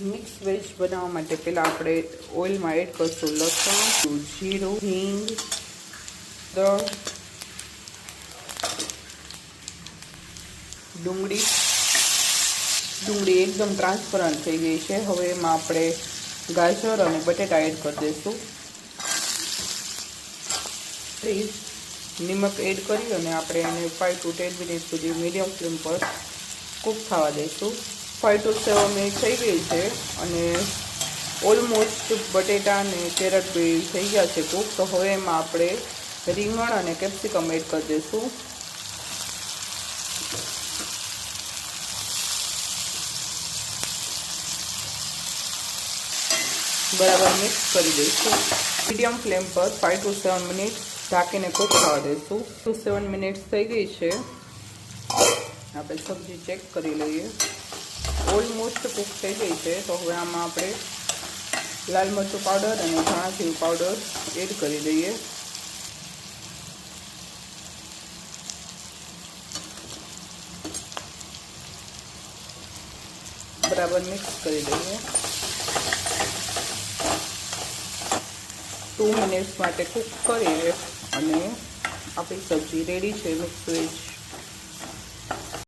Mix veg બનાવવા માટે પહેલાં આપણે ઓઇલમાં એડ કરશું લસણ, જીરું, હિંગ, ડુંગળી એકદમ ટ્રાન્સપરન્ટ થઈ ગઈ છે. હવે એમાં આપણે ગાજર અને બટેટા એડ કરી દઈશું. નિમક એડ કરી અને આપણે એને 5 to 10 મિનિટ સુધી મીડિયમ ફ્લેમ પર કૂક થવા દઈશું. 5 to 7 મિનિટ થઈ ગઈ છે અને ઓલમોસ્ટ બટેટા અને કેરટ બી થઈ ગયા છે કૂક. તો હવે એમાં આપણે રીંગણ અને કેપ્સિકમ એડ કરી દઈશું. બરાબર મિક્સ કરી દઈશું. મીડિયમ ફ્લેમ પર 5 to 7 મિનિટ ઢાંકીને કૂક થવા દઈશું. 7 મિનિટ થઈ ગઈ છે. આપણે સબ્જી ચેક કરી લઈએ. ઓલમોસ્ટ કૂક થઈ ગઈ છે. તો હવે આમાં આપણે લાલ મરચું પાવડર અને ધાણા જીરું પાવડર એડ કરી દઈએ. બરાબર મિક્સ કરી દઈએ. 2 મિનિટ્સ માટે કૂક કરીએ અને આપણી સબ્જી રેડી છે મિક્સ વેજ.